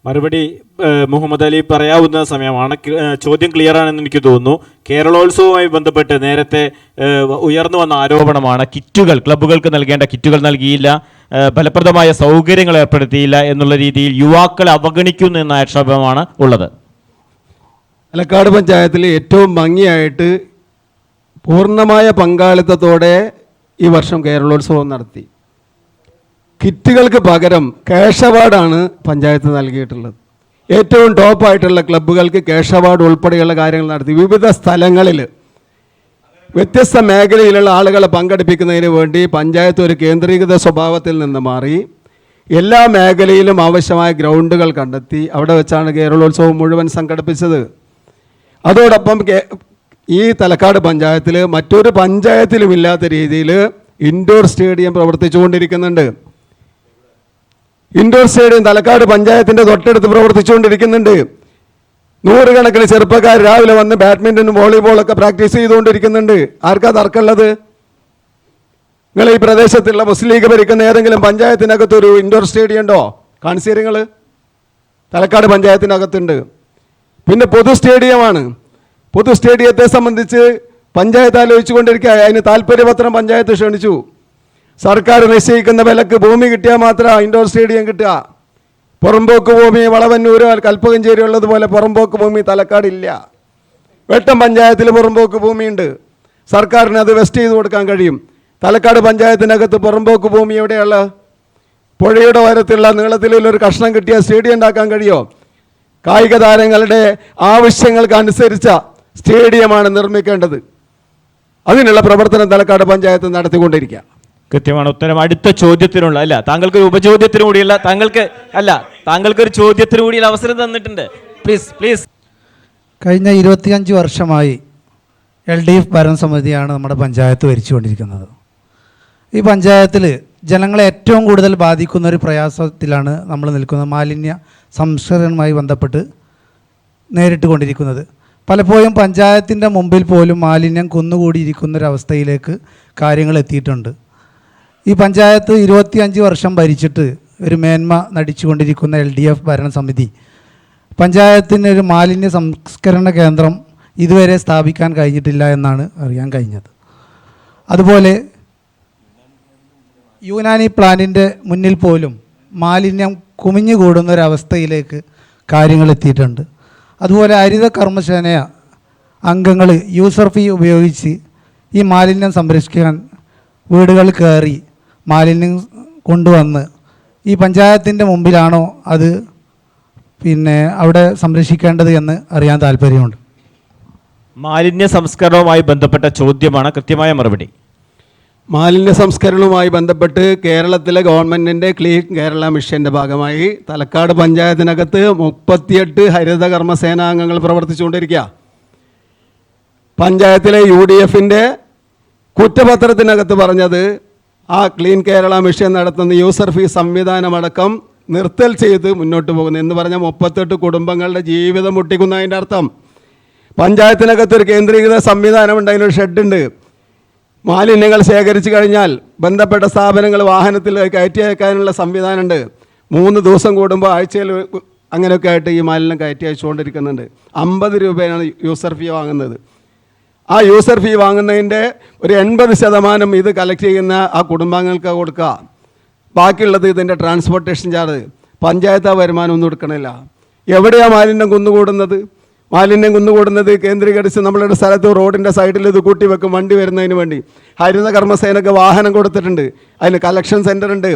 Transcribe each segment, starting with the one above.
മറുപടി മുഹമ്മദ് അലി പറയാവുന്ന സമയമാണ്. ചോദ്യം ക്ലിയർ ആണെന്ന് എനിക്ക് തോന്നുന്നു. കേരളോത്സവവുമായി ബന്ധപ്പെട്ട് നേരത്തെ ഉയർന്നു വന്ന ആരോപണമാണ് കിറ്റുകൾ, ക്ലബ്ബുകൾക്ക് നൽകേണ്ട കിറ്റുകൾ നൽകിയില്ല, ഫലപ്രദമായ സൗകര്യങ്ങൾ ഏർപ്പെടുത്തിയില്ല എന്നുള്ള രീതിയിൽ യുവാക്കളെ അവഗണിക്കുന്നു എന്ന ആക്ഷേപമാണ് ഉള്ളത്. പാലക്കാട് പഞ്ചായത്തിൽ ഏറ്റവും ഭംഗിയായിട്ട് പൂർണ്ണമായ പങ്കാളിത്തത്തോടെ ഈ വർഷം കേരളോത്സവം നടത്തി. കിറ്റുകൾക്ക് പകരം ക്യാഷ് അവാർഡാണ് പഞ്ചായത്ത് നൽകിയിട്ടുള്ളത്. ഏറ്റവും ടോപ്പായിട്ടുള്ള ക്ലബ്ബുകൾക്ക് ക്യാഷ് അവാർഡ് ഉൾപ്പെടെയുള്ള കാര്യങ്ങൾ നടത്തി. വിവിധ സ്ഥലങ്ങളിൽ വ്യത്യസ്ത മേഖലയിലുള്ള ആളുകളെ പങ്കെടുപ്പിക്കുന്നതിന് വേണ്ടി പഞ്ചായത്ത് ഒരു കേന്ദ്രീകൃത സ്വഭാവത്തിൽ നിന്ന് മാറി എല്ലാ മേഖലയിലും ആവശ്യമായ ഗ്രൗണ്ടുകൾ കണ്ടെത്തി അവിടെ വെച്ചാണ് കേരളോത്സവം മുഴുവൻ സംഘടിപ്പിച്ചത്. അതോടൊപ്പം ഈ തലക്കാട് പഞ്ചായത്തിൽ മറ്റൊരു പഞ്ചായത്തിലും ഇല്ലാത്ത രീതിയിൽ ഇൻഡോർ സ്റ്റേഡിയം പ്രവർത്തിച്ചുകൊണ്ടിരിക്കുന്നുണ്ട്. ഇൻഡോർ സ്റ്റേഡിയം തലക്കാട് പഞ്ചായത്തിൻ്റെ തൊട്ടടുത്ത് പ്രവർത്തിച്ചുകൊണ്ടിരിക്കുന്നുണ്ട്. നൂറുകണക്കിന് ചെറുപ്പക്കാർ രാവിലെ വന്ന് ബാഡ്മിൻ്റൺ, വോളിബോളൊക്കെ പ്രാക്ടീസ് ചെയ്തുകൊണ്ടിരിക്കുന്നുണ്ട്. ആർക്കാ തർക്കമുള്ളത്? നിങ്ങൾ ഈ പ്രദേശത്തുള്ള മുസ്ലിം ലീഗ് ഭരിക്കുന്ന ഏതെങ്കിലും പഞ്ചായത്തിനകത്തൊരു ഇൻഡോർ സ്റ്റേഡിയം ഉണ്ടോ? കാണിച്ചേരിങ്ങൾ തലക്കാട് പഞ്ചായത്തിനകത്തുണ്ട്. പിന്നെ പൊതു സ്റ്റേഡിയമാണ്. പൊതു സ്റ്റേഡിയത്തെ സംബന്ധിച്ച് പഞ്ചായത്ത് ആലോചിച്ചുകൊണ്ടിരിക്കുക. അതിന് താല്പര്യപത്രം പഞ്ചായത്ത് ക്ഷണിച്ചു. സർക്കാർ നിശ്ചയിക്കുന്ന വിലക്ക് ഭൂമി കിട്ടിയാൽ മാത്രം ഇൻഡോർ സ്റ്റേഡിയം കിട്ടുക. പുറമ്പോക്ക് ഭൂമി വളവന്നൂർ, കൽപ്പകഞ്ചേരി ഉള്ളതുപോലെ പുറമ്പോക്ക് ഭൂമി തലക്കാടില്ല. വെട്ടം പഞ്ചായത്തിൽ പുറമ്പോക്ക് ഭൂമിയുണ്ട്. സർക്കാരിന് അത് വെസ്റ്റ് ചെയ്ത് കൊടുക്കാൻ കഴിയും. തലക്കാട് പഞ്ചായത്തിനകത്ത് പുറമ്പോക്ക് ഭൂമി എവിടെയുള്ള പുഴയുടെ ഉയരത്തിലുള്ള നീളത്തിലുള്ളൊരു കഷ്ണം കിട്ടിയ സ്റ്റേഡിയം ഉണ്ടാക്കാൻ കഴിയുമോ? കായിക താരങ്ങളുടെ ആവശ്യങ്ങൾക്ക് അനുസരിച്ച സ്റ്റേഡിയമാണ് നിർമ്മിക്കേണ്ടത്. അതിനുള്ള പ്രവർത്തനം തലക്കാട് പഞ്ചായത്ത് നടത്തിക്കൊണ്ടിരിക്കുക. കൃത്യമാണ് ഉത്തരം. അടുത്ത ചോദ്യത്തിനുള്ള താങ്കൾക്കൊരു ഉപചോദ്യത്തിനു കൂടിയുള്ള താങ്കൾക്കൊരു ചോദ്യത്തിനു കൂടിയുള്ള അവസരം തന്നിട്ടുണ്ട്. പ്ലീസ്. കഴിഞ്ഞ 25 വർഷമായി LDF ഭരണസമിതിയാണ് നമ്മുടെ പഞ്ചായത്ത് ഭരിച്ചുകൊണ്ടിരിക്കുന്നത്. ഈ പഞ്ചായത്തിൽ ജനങ്ങളെ ഏറ്റവും കൂടുതൽ ബാധിക്കുന്ന ഒരു പ്രയാസത്തിലാണ് നമ്മൾ നിൽക്കുന്നത്. മാലിന്യ സംസ്കരണവുമായി ബന്ധപ്പെട്ട് നേരിട്ട് കൊണ്ടിരിക്കുന്നത്. പലപ്പോഴും പഞ്ചായത്തിൻ്റെ മുമ്പിൽ പോലും മാലിന്യം കുന്നുകൂടിയിരിക്കുന്നൊരവസ്ഥയിലേക്ക് കാര്യങ്ങൾ എത്തിയിട്ടുണ്ട്. ഈ പഞ്ചായത്ത് 25 വർഷം ഭരിച്ചിട്ട് ഒരു മേന്മ നടിച്ചുകൊണ്ടിരിക്കുന്ന LDF ഭരണസമിതി പഞ്ചായത്തിനൊരു മാലിന്യ സംസ്കരണ കേന്ദ്രം ഇതുവരെ സ്ഥാപിക്കാൻ കഴിഞ്ഞിട്ടില്ല എന്നാണ് അറിയാൻ കഴിഞ്ഞത്. അതുപോലെ യുനാനി പ്ലാന്റിൻ്റെ മുന്നിൽ പോലും മാലിന്യം കുമിഞ്ഞുകൂടുന്നൊരവസ്ഥയിലേക്ക് കാര്യങ്ങൾ എത്തിയിട്ടുണ്ട്. അതുപോലെ ഹരിത കർമ്മസേന അംഗങ്ങൾ യൂസർ ഫീ ഉപയോഗിച്ച് ഈ മാലിന്യം സംരക്ഷിക്കാൻ വീടുകൾ കയറി മാലിന്യം കൊണ്ടുവന്ന് ഈ പഞ്ചായത്തിൻ്റെ മുമ്പിലാണോ അത് അവിടെ സംരക്ഷിക്കേണ്ടത് എന്ന് അറിയാൻ താല്പര്യമുണ്ട്. മാലിന്യ സംസ്കരണവുമായി ബന്ധപ്പെട്ട ചോദ്യമാണ്. കൃത്യമായ മറുപടി. മാലിന്യ സംസ്കരണവുമായി ബന്ധപ്പെട്ട് കേരളത്തിലെ ഗവൺമെൻറ്റിൻ്റെ ക്ലീൻ കേരള മിഷൻ്റെ ഭാഗമായി തലക്കാട് പഞ്ചായത്തിനകത്ത് 38 ഹരിത കർമ്മസേനാംഗങ്ങൾ പ്രവർത്തിച്ചുകൊണ്ടിരിക്കുക. പഞ്ചായത്തിലെ UDFൻ്റെ കുറ്റപത്രത്തിനകത്ത് പറഞ്ഞത് ആ ക്ലീൻ കേരള മിഷൻ നടത്തുന്ന യൂസർ ഫീ സംവിധാനമടക്കം നിർത്തൽ ചെയ്ത് മുന്നോട്ട് പോകുന്നു എന്ന് പറഞ്ഞാൽ 38 കുടുംബങ്ങളുടെ ജീവിതം മുട്ടിക്കുന്നതിൻ്റെ അർത്ഥം. പഞ്ചായത്തിനകത്തൊരു കേന്ദ്രീകൃത സംവിധാനമുണ്ട്, അതിനൊരു ഷെഡുണ്ട്. മാലിന്യങ്ങൾ ശേഖരിച്ചു കഴിഞ്ഞാൽ ബന്ധപ്പെട്ട സ്ഥാപനങ്ങൾ വാഹനത്തിൽ കയറ്റി അയക്കാനുള്ള സംവിധാനമുണ്ട്. 3 ദിവസം കൂടുമ്പോൾ ആഴ്ചയിൽ അങ്ങനെയൊക്കെ ആയിട്ട് ഈ മാലിന്യം കയറ്റി അയച്ചുകൊണ്ടിരിക്കുന്നുണ്ട്. 50 രൂപയാണ് യൂസർ ഫീ വാങ്ങുന്നത്. ആ യൂസർ ഫീ വാങ്ങുന്നതിൻ്റെ ഒരു 80% ഇത് കളക്ട് ചെയ്യുന്ന ആ കുടുംബാംഗങ്ങൾക്ക് കൊടുക്കുക. ബാക്കിയുള്ളത് ഇതിൻ്റെ ട്രാൻസ്പോർട്ടേഷൻ ചാർജ്. പഞ്ചായത്ത് ആ വരുമാനം ഒന്നും എടുക്കണില്ല. എവിടെയാണ് മാലിന്യം കുന്നുകൂടുന്നത്? മാലിന്യം കുന്നുകൂടുന്നത് കേന്ദ്രീകരിച്ച് നമ്മളുടെ സ്ഥലത്ത് റോഡിൻ്റെ സൈഡിൽ ഇത് കൂട്ടി വെക്കും വണ്ടി വരുന്നതിന് വേണ്ടി. ഹരിത കർമ്മസേനയ്ക്ക് വാഹനം കൊടുത്തിട്ടുണ്ട്. അതിന് കളക്ഷൻ സെൻ്ററുണ്ട്.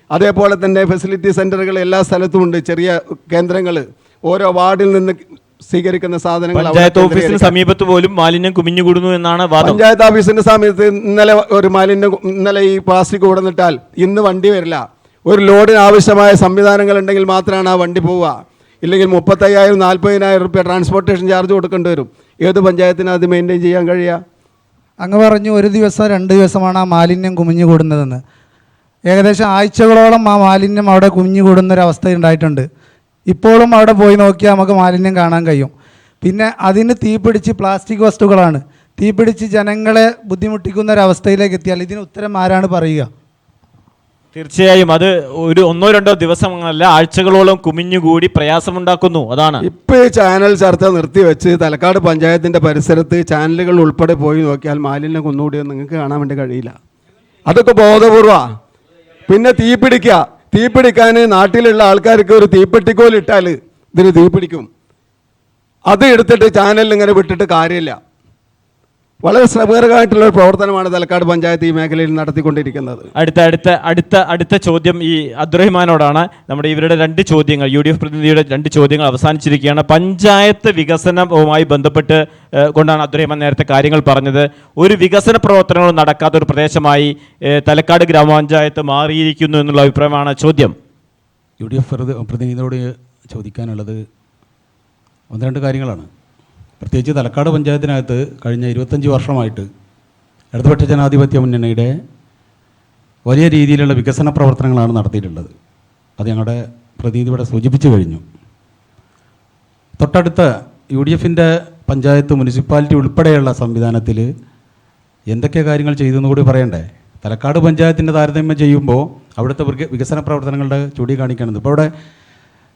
അതേപോലെ തന്നെ ഫെസിലിറ്റി സെൻ്ററുകൾ എല്ലാ സ്ഥലത്തും ഉണ്ട്. ചെറിയ കേന്ദ്രങ്ങൾ ഓരോ വാർഡിൽ നിന്ന് സ്വീകരിക്കുന്ന സാധനങ്ങൾ പഞ്ചായത്ത് ഓഫീസിന് സമീപത്ത് പോലും മാലിന്യം കുമിഞ്ഞുകൂടുന്നു എന്നാണ് വാദം. പഞ്ചായത്ത് ഓഫീസിൻ്റെ സമയത്ത് ഇന്നലെ ഈ പ്ലാസ്റ്റിക് കൊടുന്നിട്ടാൽ ഇന്ന് വണ്ടി വരില്ല. ഒരു ലോഡിന് ആവശ്യമായ സംവിധാനങ്ങൾ ഉണ്ടെങ്കിൽ മാത്രമാണ് ആ വണ്ടി പോവുക. ഇല്ലെങ്കിൽ 35,000 40,000 രൂപ ട്രാൻസ്പോർട്ടേഷൻ ചാർജ് കൊടുക്കേണ്ടി വരും. ഏത് പഞ്ചായത്തിനും അത് മെയിൻറ്റെയിൻ ചെയ്യാൻ കഴിയുക? അങ്ങ് പറഞ്ഞു 1 ദിവസം 2 ദിവസമാണ് ആ മാലിന്യം കുമിഞ്ഞുകൂടുന്നതെന്ന്. ഏകദേശം ആഴ്ചകളോളം ആ മാലിന്യം അവിടെ കുമിഞ്ഞുകൂടുന്നൊരവസ്ഥ ഉണ്ടായിട്ടുണ്ട്. ഇപ്പോഴും അവിടെ പോയി നോക്കിയാൽ നമുക്ക് മാലിന്യം കാണാൻ കഴിയും. പിന്നെ അതിന് തീപിടിച്ച് പ്ലാസ്റ്റിക് വസ്തുക്കളാണ് തീപിടിച്ച് ജനങ്ങളെ ബുദ്ധിമുട്ടിക്കുന്നൊരവസ്ഥയിലേക്ക് എത്തിയാൽ ഇതിന് ഉത്തരം ആരാണ് പറയുക? തീർച്ചയായും അത് ഒരു 1-2 ദിവസങ്ങളല്ല, ആഴ്ചകളോളം കുമിഞ്ഞുകൂടി പ്രയാസമുണ്ടാക്കുന്നു. അതാണ് ഇപ്പൊ ഈ ചാനൽ ചർച്ച നിർത്തിവെച്ച് തലക്കാട് പഞ്ചായത്തിന്റെ പരിസരത്ത് ചാനലുകൾ ഉൾപ്പെടെ പോയി നോക്കിയാൽ മാലിന്യം കുന്നുകൂടിയെന്ന് നിങ്ങൾക്ക് കാണാൻ വേണ്ടി കഴിയില്ല. അതൊക്കെ ബോധപൂർവ. പിന്നെ തീപിടിക്കാൻ നാട്ടിലുള്ള ആൾക്കാർക്ക് ഒരു തീപ്പെട്ടിക്കോലിട്ടാൽ ഇതിന് തീപിടിക്കും. അത് എടുത്തിട്ട് ചാനലിൽ ഇങ്ങനെ വിട്ടിട്ട് കാര്യമില്ല. വളരെ ശ്രമകരമായിട്ടുള്ള ഒരു പ്രവർത്തനമാണ് തലക്കാട് പഞ്ചായത്ത് ഈ മേഖലയിൽ നടത്തിക്കൊണ്ടിരിക്കുന്നത്. അടുത്ത ചോദ്യം ഈ അബ്ദുറഹിമാനോടാണ്. നമ്മുടെ ഇവരുടെ 2 ചോദ്യങ്ങൾ, UDF പ്രതിനിധിയുടെ 2 ചോദ്യങ്ങൾ അവസാനിച്ചിരിക്കുകയാണ്. പഞ്ചായത്ത് വികസനവുമായി ബന്ധപ്പെട്ട് കൊണ്ടാണ് അബ്ദുറഹിമാൻ നേരത്തെ കാര്യങ്ങൾ പറഞ്ഞത്. ഒരു വികസന പ്രവർത്തനങ്ങളും നടക്കാത്ത ഒരു പ്രദേശമായി തലക്കാട് ഗ്രാമപഞ്ചായത്ത് മാറിയിരിക്കുന്നു എന്നുള്ള അഭിപ്രായമാണ് ചോദ്യം. UDF പ്രതിനിധിയോട് ചോദിക്കാനുള്ളത് 1-2 കാര്യങ്ങളാണ്. പ്രത്യേകിച്ച് തലക്കാട് പഞ്ചായത്തിനകത്ത് കഴിഞ്ഞ 25 വർഷമായിട്ട് ഇടതുപക്ഷ ജനാധിപത്യ മുന്നണിയുടെ വലിയ രീതിയിലുള്ള വികസന പ്രവർത്തനങ്ങളാണ് നടത്തിയിട്ടുള്ളത്. അത് ഞങ്ങളുടെ പ്രതിനിധി ഇവിടെ സൂചിപ്പിച്ചു കഴിഞ്ഞു. തൊട്ടടുത്ത UDFൻ്റെ പഞ്ചായത്ത് മുനിസിപ്പാലിറ്റി ഉൾപ്പെടെയുള്ള സംവിധാനത്തിൽ എന്തൊക്കെ കാര്യങ്ങൾ ചെയ്തെന്ന് കൂടി പറയണ്ടേ. തലക്കാട് പഞ്ചായത്തിൻ്റെ താരതമ്യം ചെയ്യുമ്പോൾ അവിടുത്തെ വികസന പ്രവർത്തനങ്ങളുടെ ചൂണ്ടിക്കാണിക്കുന്നത്. ഇപ്പോൾ ഇവിടെ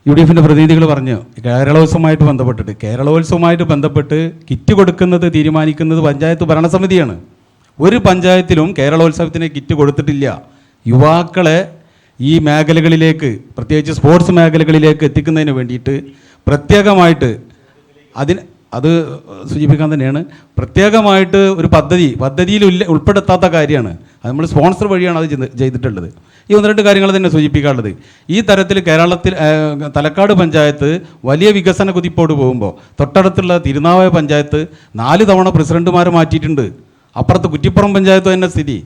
UDFൻ്റെ പ്രതിനിധികൾ പറഞ്ഞു കേരളോത്സവമായിട്ട് ബന്ധപ്പെട്ട് കിറ്റ് കൊടുക്കുന്നത് തീരുമാനിക്കുന്നത് പഞ്ചായത്ത് ഭരണസമിതിയാണ്. ഒരു പഞ്ചായത്തിലും കേരളോത്സവത്തിന് കിറ്റ് കൊടുത്തിട്ടില്ല. യുവാക്കളെ ഈ മേഖലകളിലേക്ക്, പ്രത്യേകിച്ച് സ്പോർട്സ് മേഖലകളിലേക്ക് എത്തിക്കുന്നതിന് വേണ്ടിയിട്ട് പ്രത്യേകമായിട്ട് അത് സൂചിപ്പിക്കാൻ തന്നെയാണ് പ്രത്യേകമായിട്ട് ഒരു പദ്ധതിയിൽ ഉൾപ്പെടുത്താത്ത കാര്യമാണ്. അത് നമ്മൾ സ്പോൺസർ വഴിയാണ് അത് ചെയ്തിട്ടുള്ളത്. ഈ 1-2 കാര്യങ്ങൾ തന്നെ സൂചിപ്പിക്കാനുള്ളത്. ഈ തരത്തിൽ തലക്കാട് പഞ്ചായത്ത് വലിയ വികസന കുതിപ്പോട് പോകുമ്പോൾ തൊട്ടടുത്തുള്ള തിരുനാവായ പഞ്ചായത്ത് 4 തവണ പ്രസിഡന്റുമാരെ മാറ്റിയിട്ടുണ്ട്. അപ്പുറത്ത് കുറ്റിപ്പുറം പഞ്ചായത്ത് തന്നെ സ്ഥിതി.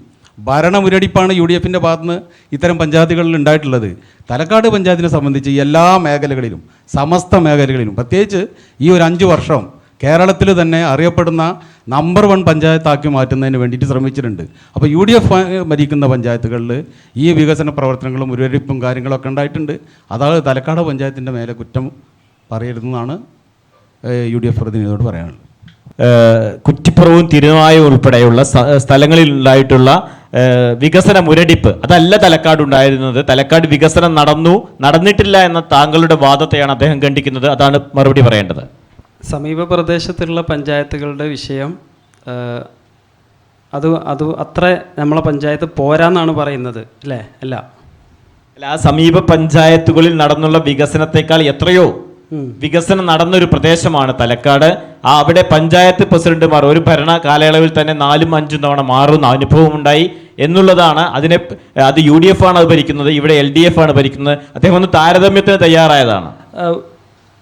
ഭരണമുരടിപ്പാണ് UDFൻ്റെ ഭാഗത്തുനിന്ന് ഇത്തരം പഞ്ചായത്തുകളിൽ ഉണ്ടായിട്ടുള്ളത്. തലക്കാട് പഞ്ചായത്തിനെ സംബന്ധിച്ച് എല്ലാ മേഖലകളിലും, സമസ്ത മേഖലകളിലും, പ്രത്യേകിച്ച് ഈ ഒരു 5 വർഷം കേരളത്തിൽ തന്നെ അറിയപ്പെടുന്ന നമ്പർ 1 പഞ്ചായത്താക്കി മാറ്റുന്നതിന് വേണ്ടിയിട്ട് ശ്രമിച്ചിട്ടുണ്ട്. അപ്പോൾ UDF ഭരിക്കുന്ന പഞ്ചായത്തുകളിൽ ഈ വികസന പ്രവർത്തനങ്ങളും മുരടിപ്പും കാര്യങ്ങളൊക്കെ ഉണ്ടായിട്ടുണ്ട്. അതാണ് തലക്കാട് പഞ്ചായത്തിൻ്റെ മേലെ കുറ്റം പറയരുതെന്നാണ് UDF പ്രതിനിധിയോട് പറയാനുള്ളത്. കുറ്റിപ്പുറവും തിരുനാവായും ഉൾപ്പെടെയുള്ള സ്ഥലങ്ങളിൽ ഉണ്ടായിട്ടുള്ള വികസന മുരടിപ്പ് അതല്ല തലക്കാട് ഉണ്ടായിരുന്നത്. തലക്കാട് വികസനം നടന്നിട്ടില്ല എന്ന താങ്കളുടെ വാദത്തെയാണ് അദ്ദേഹം ഖണ്ഡിക്കുന്നത്. അതാണ് മറുപടി പറയേണ്ടത്. സമീപ പ്രദേശത്തുള്ള പഞ്ചായത്തുകളുടെ വിഷയം അത് അത്ര നമ്മളെ പഞ്ചായത്ത് പോരാന്നാണ് പറയുന്നത്, അല്ലേ? അല്ല, ആ സമീപ പഞ്ചായത്തുകളിൽ നടന്നുള്ള വികസനത്തെക്കാൾ എത്രയോ വികസനം നടന്നൊരു പ്രദേശമാണ് തലക്കാട്. അവിടെ പഞ്ചായത്ത് പ്രസിഡന്റുമാർ ഒരു ഭരണ കാലയളവിൽ തന്നെ 4-5 തവണ മാറുന്ന അനുഭവം ഉണ്ടായി എന്നുള്ളതാണ്. അത് UDF ആണ് അത് ഭരിക്കുന്നത്, ഇവിടെ LDF ആണ് ഭരിക്കുന്നത്. അദ്ദേഹം ഒന്ന് താരതമ്യത്തിന് തയ്യാറായതാണ്.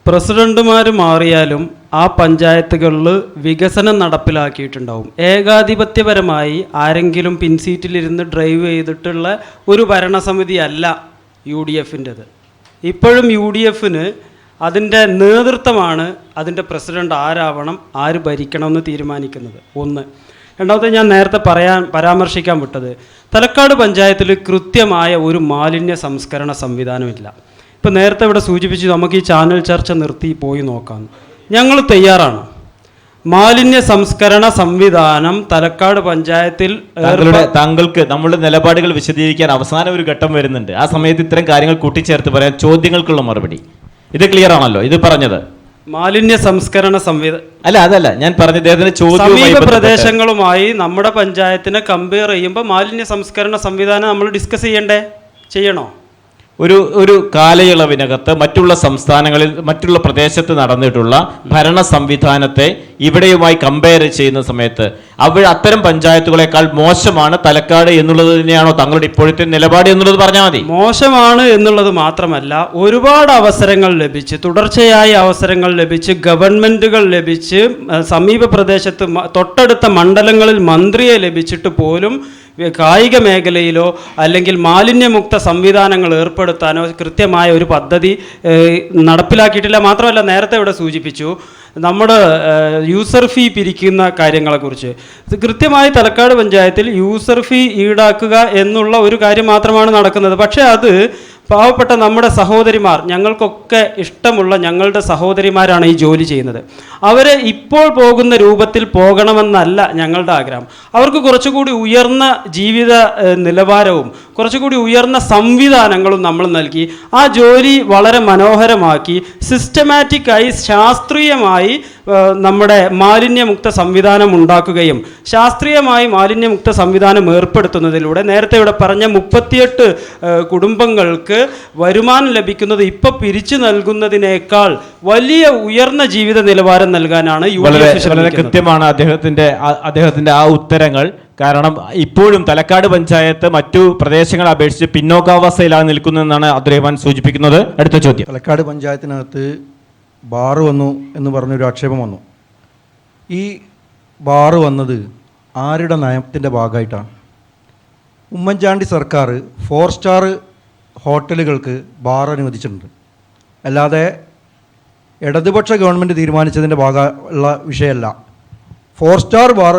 പ്രസിഡന്റുമാർ മാറിയാലും ആ പഞ്ചായത്തുകളിൽ വികസനം നടപ്പിലാക്കിയിട്ടുണ്ടാവും. ഏകാധിപത്യപരമായി ആരെങ്കിലും പിൻസീറ്റിലിരുന്ന് ഡ്രൈവ് ചെയ്തിട്ടുള്ള ഒരു ഭരണസമിതി അല്ല UDFൻ്റെത്. ഇപ്പോഴും UDFന് അതിൻ്റെ നേതൃത്വമാണ് അതിൻ്റെ പ്രസിഡന്റ് ആരാവണം, ആര് ഭരിക്കണമെന്ന് തീരുമാനിക്കുന്നത്. ഒന്ന്. രണ്ടാമത്തെ, ഞാൻ നേരത്തെ പരാമർശിക്കാൻ വിട്ടത്, തലക്കാട് പഞ്ചായത്തിൽ കൃത്യമായ ഒരു മാലിന്യ സംസ്കരണ സംവിധാനമില്ല. ഇപ്പോൾ നേരത്തെ ഇവിടെ സൂചിപ്പിച്ചു നമുക്ക് ഈ ചാനൽ ചർച്ച നിർത്തി പോയി നോക്കാം. ഞങ്ങൾ തയ്യാറാണ്. മാലിന്യ സംസ്കരണ സംവിധാനം തലക്കാട് പഞ്ചായത്തിൽ താങ്കൾക്ക് നമ്മുടെ നിലപാടുകൾ വിശദീകരിക്കാൻ അവസാനം ഒരു ഘട്ടം വരുന്നുണ്ട്. ആ സമയത്ത് ഇത്തരം കാര്യങ്ങൾ കൂട്ടിച്ചേർത്ത് പറയാൻ ചോദ്യങ്ങൾക്കുള്ള മറുപടി ഇത് ക്ലിയർ ആണല്ലോ. ഇത് പറഞ്ഞത് മാലിന്യ സംസ്കരണ സംവിധാനം അതല്ല ഞാൻ പറഞ്ഞത്. സമീപ പ്രദേശങ്ങളുമായി നമ്മുടെ പഞ്ചായത്തിനെ കമ്പയർ ചെയ്യുമ്പോൾ മാലിന്യ സംസ്കരണ സംവിധാനം നമ്മൾ ഡിസ്കസ് ചെയ്യണോ? ഒരു കാലയളവിനകത്ത് മറ്റുള്ള സംസ്ഥാനങ്ങളിൽ മറ്റുള്ള പ്രദേശത്ത് നടന്നിട്ടുള്ള ഭരണ സംവിധാനത്തെ ഇവിടെയുമായി കമ്പയർ ചെയ്യുന്ന സമയത്ത് അത്തരം പഞ്ചായത്തുകളെക്കാൾ മോശമാണ് തലക്കാട് എന്നുള്ളത് തന്നെയാണോ താങ്കളുടെ ഇപ്പോഴത്തെ നിലപാട് എന്നുള്ളത് പറഞ്ഞാൽ മതി. മോശമാണ് എന്നുള്ളത് മാത്രമല്ല, ഒരുപാട് അവസരങ്ങൾ ലഭിച്ച്, തുടർച്ചയായ അവസരങ്ങൾ ലഭിച്ച്, ഗവൺമെൻറ്റുകൾ ലഭിച്ച്, സമീപ പ്രദേശത്ത് തൊട്ടടുത്ത മണ്ഡലങ്ങളിൽ മന്ത്രിയെ ലഭിച്ചിട്ട് പോലും കായിക മേഖലയിലോ അല്ലെങ്കിൽ മാലിന്യമുക്ത സംവിധാനങ്ങൾ ഏർപ്പെടുത്താനോ കൃത്യമായ ഒരു പദ്ധതി നടപ്പിലാക്കിയിട്ടില്ല. മാത്രമല്ല, നേരത്തെ ഇവിടെ സൂചിപ്പിച്ചു നമ്മുടെ യൂസർ ഫീ പിരിക്കുന്ന കാര്യങ്ങളെക്കുറിച്ച്. ഇത് കൃത്യമായി തലക്കാട് പഞ്ചായത്തിൽ യൂസർ ഫീ ഈടാക്കുക എന്നുള്ള ഒരു കാര്യം മാത്രമാണ് നടക്കുന്നത്. പക്ഷേ അത് പാവപ്പെട്ട നമ്മുടെ സഹോദരിമാർ, ഞങ്ങൾക്കൊക്കെ ഇഷ്ടമുള്ള ഞങ്ങളുടെ സഹോദരിമാരാണ് ഈ ജോലി ചെയ്യുന്നത്. അവരെ ഇപ്പോൾ പോകുന്ന രൂപത്തിൽ പോകണമെന്നല്ല ഞങ്ങളുടെ ആഗ്രഹം. അവർക്ക് കുറച്ചുകൂടി ഉയർന്ന ജീവിത നിലവാരവും കുറച്ചുകൂടി ഉയർന്ന സംവിധാനങ്ങളും നമ്മൾ നൽകി ആ ജോലി വളരെ മനോഹരമാക്കി സിസ്റ്റമാറ്റിക്കായി ശാസ്ത്രീയമായി നമ്മുടെ മാലിന്യമുക്ത സംവിധാനം ഉണ്ടാക്കുകയും ശാസ്ത്രീയമായി മാലിന്യമുക്ത സംവിധാനം ഏർപ്പെടുത്തുന്നതിലൂടെ നേരത്തെ ഇവിടെ പറഞ്ഞ 38 കുടുംബങ്ങൾക്ക് വരുമാനം ലഭിക്കുന്നത് ഇപ്പോൾ പിരിച്ചു നൽകുന്നതിനേക്കാൾ വലിയ ഉയർന്ന ജീവിത നിലവാരം നൽകാനാണ് വളരെ കൃത്യമാണ് അദ്ദേഹത്തിന്റെ ആ ഉത്തരങ്ങൾ. കാരണം ഇപ്പോഴും തലക്കാട് പഞ്ചായത്ത് മറ്റു പ്രദേശങ്ങളെ അപേക്ഷിച്ച് പിന്നോക്കാവസ്ഥയിലാണ് നിൽക്കുന്നതെന്നാണ് അബ്ദുറഹ്മാൻ സൂചിപ്പിക്കുന്നത്. അടുത്ത ചോദ്യം. തലക്കാട് പഞ്ചായത്തിനകത്ത് ബാറ് വന്നു എന്ന് പറഞ്ഞൊരു ആക്ഷേപം വന്നു. ഈ ബാറ് വന്നത് ആരുടെ നയത്തിൻ്റെ ഭാഗമായിട്ടാണ്? ഉമ്മൻചാണ്ടി സർക്കാർ 4 സ്റ്റാർ ഹോട്ടലുകൾക്ക് ബാർ അനുവദിച്ചിട്ടുണ്ട്. അല്ലാതെ ഇടതുപക്ഷ ഗവൺമെൻറ് തീരുമാനിച്ചതിൻ്റെ ഭാഗമുള്ള വിഷയമല്ല. 4 സ്റ്റാർ ബാർ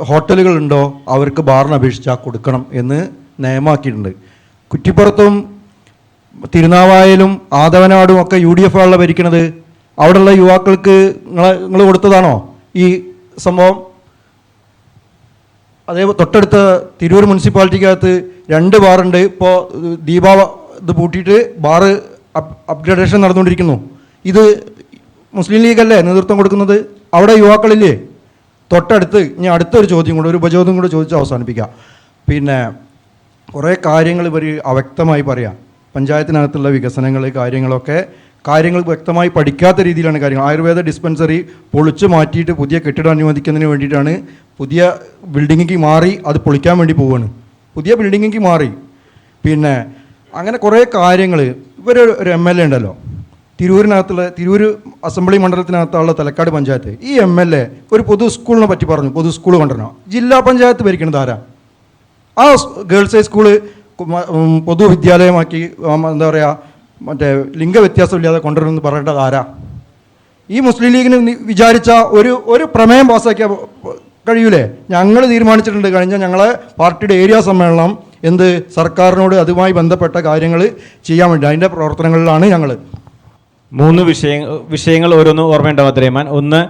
ഹോട്ടലുകളുണ്ടോ അവർക്ക് ബാറിന് അപേക്ഷിച്ചാൽ കൊടുക്കണം എന്ന് നിയമമാക്കിയിട്ടുണ്ട്. കുറ്റിപ്പുറത്തും തിരുനാവായലും ആദവനാടും ഒക്കെ UDF ആണല്ലോ ഭരിക്കുന്നത്. അവിടെയുള്ള യുവാക്കൾക്ക് നിങ്ങൾ കൊടുത്തതാണോ ഈ സംഭവം? അതേ തൊട്ടടുത്ത തിരൂർ മുനിസിപ്പാലിറ്റിക്കകത്ത് 2 ബാറുണ്ട്. ഇപ്പോൾ ഇത് പൂട്ടിയിട്ട് ബാറ് അപ്ഗ്രഡേഷൻ നടന്നുകൊണ്ടിരിക്കുന്നു. ഇത് മുസ്ലിം ലീഗല്ലേ നേതൃത്വം കൊടുക്കുന്നത്? അവിടെ യുവാക്കളില്ലേ? തൊട്ടടുത്ത് ഇനി അടുത്തൊരു ചോദ്യം കൂടെ, ഒരു ഉപചോദ്യം കൂടെ ചോദിച്ച് അവസാനിപ്പിക്കാം. പിന്നെ കുറേ കാര്യങ്ങൾ ഇവർ അവ്യക്തമായി പറയാം. പഞ്ചായത്തിനകത്തുള്ള വികസനങ്ങൾ കാര്യങ്ങൾ വ്യക്തമായി പഠിക്കാത്ത രീതിയിലാണ് കാര്യങ്ങൾ. ആയുർവേദ ഡിസ്പെൻസറി പൊളിച്ചു മാറ്റിയിട്ട് പുതിയ കെട്ടിടം അനുവദിക്കുന്നതിന് വേണ്ടിയിട്ടാണ്. പുതിയ ബിൽഡിങ്ങിലേക്ക് മാറി അത് പൊളിക്കാൻ വേണ്ടി പോവുകയാണ്. പുതിയ ബിൽഡിങ്ങിലേക്ക് മാറി. പിന്നെ അങ്ങനെ കുറേ കാര്യങ്ങൾ. ഒരു MLA ഉണ്ടല്ലോ തിരൂർ അസംബ്ലി മണ്ഡലത്തിനകത്തുള്ള തലക്കാട് പഞ്ചായത്ത്. ഈ MLA ഒരു പൊതു സ്കൂളിനെ പറ്റി പറഞ്ഞു, പൊതു സ്കൂൾ കൊണ്ടുവരണം. ജില്ലാ പഞ്ചായത്ത് ഭരിക്കുന്നത് ആരാ? ആ ഗേൾസ് ഹൈസ്കൂള് പൊതുവിദ്യാലയമാക്കി എന്താ പറയുക മറ്റേ ലിംഗവ്യത്യാസമില്ലാതെ കൊണ്ടുവരണമെന്ന് പറയേണ്ടത് ആരാ? ഈ മുസ്ലിം ലീഗിന് വിചാരിച്ച ഒരു പ്രമേയം പാസ്സാക്കിയാൽ കഴിയൂലേ? ഞങ്ങൾ തീരുമാനിച്ചിട്ടുണ്ട് കഴിഞ്ഞ ഞങ്ങളെ പാർട്ടിയുടെ ഏരിയ സമ്മേളനം സർക്കാരിനോട് അതുമായി ബന്ധപ്പെട്ട കാര്യങ്ങൾ ചെയ്യാൻ വേണ്ടി അതിൻ്റെ പ്രവർത്തനങ്ങളിലാണ് ഞങ്ങൾ. 3 വിഷയങ്ങൾ ഓരോന്ന് ഓർമ്മയുണ്ടാവും അബ്ദുറഹ്മാൻ. ഒന്ന്,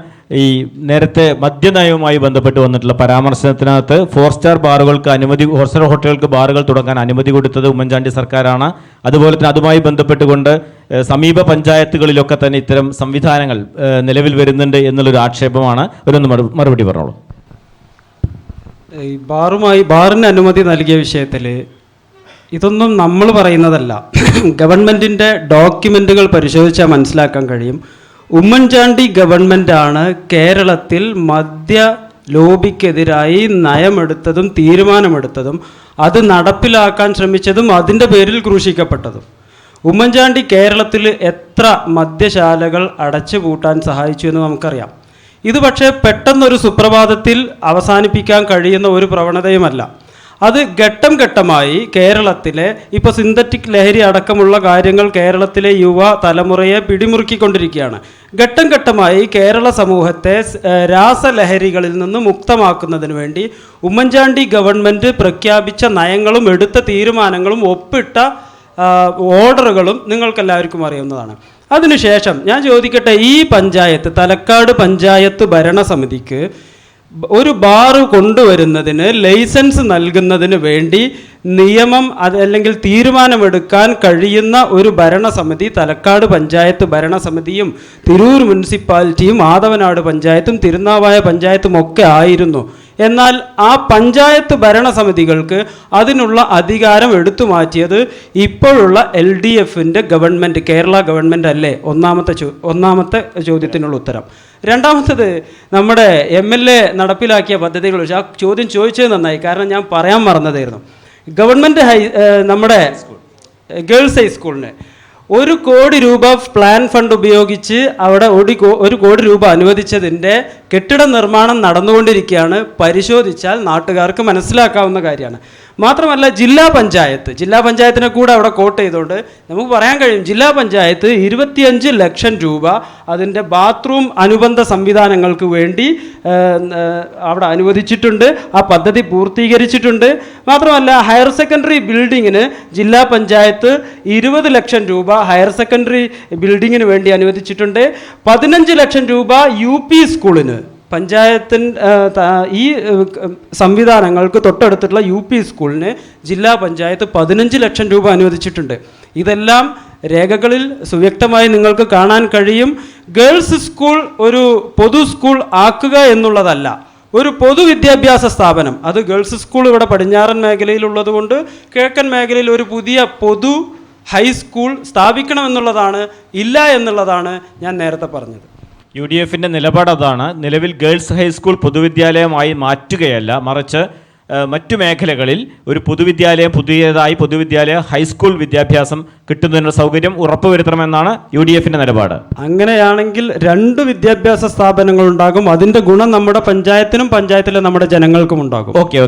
ഈ നേരത്തെ മദ്യനയവുമായി ബന്ധപ്പെട്ട് വന്നിട്ടുള്ള പരാമർശത്തിനകത്ത് 4 സ്റ്റാർ ബാറുകൾക്ക് 4 സ്റ്റാർ ഹോട്ടലുകൾക്ക് ബാറുകൾ തുടങ്ങാൻ അനുമതി കൊടുത്തത് ഉമ്മൻചാണ്ടി സർക്കാരാണ്. അതുപോലെ തന്നെ അതുമായി ബന്ധപ്പെട്ടുകൊണ്ട് സമീപ പഞ്ചായത്തുകളിലൊക്കെ തന്നെ ഇത്തരം സംവിധാനങ്ങൾ നിലവിൽ വരുന്നുണ്ട് എന്നുള്ളൊരു ആക്ഷേപമാണ്. ഒരു മറുപടി പറഞ്ഞോളൂ. ഈ ബാറിന് അനുമതി നൽകിയ വിഷയത്തിൽ ഇതൊന്നും നമ്മൾ പറയുന്നതല്ല. ഗവൺമെൻറ്റിൻ്റെ ഡോക്യുമെൻറ്റുകൾ പരിശോധിച്ചാൽ മനസ്സിലാക്കാൻ കഴിയും. ഉമ്മൻചാണ്ടി ഗവൺമെൻറ്റാണ് കേരളത്തിൽ മദ്യ ലോബിക്കെതിരായി നയമെടുത്തതും തീരുമാനമെടുത്തതും അത് നടപ്പിലാക്കാൻ ശ്രമിച്ചതും അതിൻ്റെ പേരിൽ ക്രൂശിക്കപ്പെട്ടതും. ഉമ്മൻചാണ്ടി കേരളത്തിൽ എത്ര മദ്യശാലകൾ അടച്ചുപൂട്ടാൻ സഹായിച്ചു എന്ന് നമുക്കറിയാം. ഇത് പക്ഷേ പെട്ടെന്നൊരു സുപ്രഭാതത്തിൽ അവസാനിപ്പിക്കാൻ കഴിയുന്ന ഒരു പ്രവണതയുമല്ല. അത് ഘട്ടം ഘട്ടമായി കേരളത്തിലെ ഇപ്പോൾ സിന്തറ്റിക് ലഹരി അടക്കമുള്ള കാര്യങ്ങൾ കേരളത്തിലെ യുവ തലമുറയെ പിടിമുറുക്കിക്കൊണ്ടിരിക്കുകയാണ്. ഘട്ടം ഘട്ടമായി കേരള സമൂഹത്തെ രാസലഹരികളിൽ നിന്ന് മുക്തമാക്കുന്നതിന് വേണ്ടി ഉമ്മൻചാണ്ടി ഗവൺമെൻറ് പ്രഖ്യാപിച്ച നയങ്ങളും എടുത്ത തീരുമാനങ്ങളും ഒപ്പിട്ട ഓർഡറുകളും നിങ്ങൾക്കെല്ലാവർക്കും അറിയാവുന്നതാണ്. അതിനുശേഷം ഞാൻ ചോദിക്കട്ടെ, ഈ പഞ്ചായത്ത് തലക്കാട് പഞ്ചായത്ത് ഭരണസമിതിക്ക് ഒരു ബാർ കൊണ്ടുവരുന്നതിന് ലൈസൻസ് നൽകുന്നതിന് വേണ്ടി നിയമം അതല്ലെങ്കിൽ തീരുമാനമെടുക്കാൻ കഴിയുന്ന ഒരു ഭരണസമിതി തലക്കാട് പഞ്ചായത്ത് ഭരണസമിതിയും തിരൂർ മുനിസിപ്പാലിറ്റിയും ആദവനാട് പഞ്ചായത്തും തിരുനാവായ പഞ്ചായത്തും ഒക്കെ ആയിരുന്നു. എന്നാൽ ആ പഞ്ചായത്ത് ഭരണസമിതികൾക്ക് അതിനുള്ള അധികാരം എടുത്തു മാറ്റിയത് ഇപ്പോഴുള്ള LDFൻ്റെ ഗവൺമെൻറ്, കേരള ഗവൺമെൻറ് അല്ലേ? ഒന്നാമത്തെ ചോദ്യത്തിനുള്ള ഉത്തരം. രണ്ടാമത്തത്, നമ്മുടെ MLA നടപ്പിലാക്കിയ പദ്ധതികൾ. ആ ചോദ്യം ചോദിച്ചത് നന്നായി, കാരണം ഞാൻ പറയാൻ മറന്നതായിരുന്നു. ഗവൺമെൻറ് നമ്മുടെ ഗേൾസ് ഹൈസ്കൂളിന് 1 കോടി രൂപ പ്ലാൻ ഫണ്ട് ഉപയോഗിച്ച് അവിടെ 1 കോടി രൂപ അനുവദിച്ചതിൻ്റെ കെട്ടിട നിർമ്മാണം നടന്നുകൊണ്ടിരിക്കുകയാണ്. പരിശോധിച്ചാൽ നാട്ടുകാർക്ക് മനസ്സിലാക്കാവുന്ന കാര്യമാണ്. മാത്രമല്ല ജില്ലാ പഞ്ചായത്തിനെ കൂടെ അവിടെ കോട്ട് ചെയ്തുകൊണ്ട് നമുക്ക് പറയാൻ കഴിയും, ജില്ലാ പഞ്ചായത്ത് 25 ലക്ഷം രൂപ അതിൻ്റെ ബാത്റൂം അനുബന്ധ സംവിധാനങ്ങൾക്ക് വേണ്ടി അവിടെ അനുവദിച്ചിട്ടുണ്ട്. ആ പദ്ധതി പൂർത്തീകരിച്ചിട്ടുണ്ട്. മാത്രമല്ല ഹയർ സെക്കൻഡറി ബിൽഡിങ്ങിന് ജില്ലാ പഞ്ചായത്ത് 20 ലക്ഷം രൂപ ഹയർ സെക്കൻഡറി ബിൽഡിങ്ങിന് വേണ്ടി അനുവദിച്ചിട്ടുണ്ട്. 15 ലക്ഷം രൂപ UP സ്കൂളിന്, പഞ്ചായത്തിൻ ഈ സംവിധാനങ്ങൾക്ക് തൊട്ടടുത്തുള്ള UP സ്കൂളിന് ജില്ലാ പഞ്ചായത്ത് 15 ലക്ഷം രൂപ അനുവദിച്ചിട്ടുണ്ട്. ഇതെല്ലാം രേഖകളിൽ സുവ്യക്തമായി നിങ്ങൾക്ക് കാണാൻ കഴിയും. ഗേൾസ് സ്കൂൾ ഒരു പൊതു സ്കൂൾ ആക്കുക എന്നുള്ളതല്ല, ഒരു പൊതുവിദ്യാഭ്യാസ സ്ഥാപനം. അത് ഗേൾസ് സ്കൂൾ ഇവിടെ പടിഞ്ഞാറൻ മേഖലയിലുള്ളത് കൊണ്ട് കിഴക്കൻ മേഖലയിൽ ഒരു പുതിയ പൊതു ഹൈസ്കൂൾ സ്ഥാപിക്കണമെന്നുള്ളതാണ്, ഇല്ല എന്നുള്ളതാണ് ഞാൻ നേരത്തെ പറഞ്ഞത്. UDFന്റെ നിലപാട് അതാണ്. നിലവിൽ ഗേൾസ് ഹൈസ്കൂൾ പൊതുവിദ്യാലയമായി മാറ്റുകയല്ല, മറിച്ച് മറ്റു മേഖലകളിൽ ഒരു പൊതുവിദ്യാലയ ഹൈസ്കൂൾ വിദ്യാഭ്യാസം കിട്ടുന്നതിനുള്ള സൗകര്യം ഉറപ്പുവരുത്തണമെന്നാണ് UDFന്റെ നിലപാട്. അങ്ങനെയാണെങ്കിൽ 2 വിദ്യാഭ്യാസ സ്ഥാപനങ്ങൾ ഉണ്ടാകും. അതിൻ്റെ ഗുണം നമ്മുടെ പഞ്ചായത്തിനും പഞ്ചായത്തിലെ നമ്മുടെ ജനങ്ങൾക്കും ഉണ്ടാകും. ഓക്കെ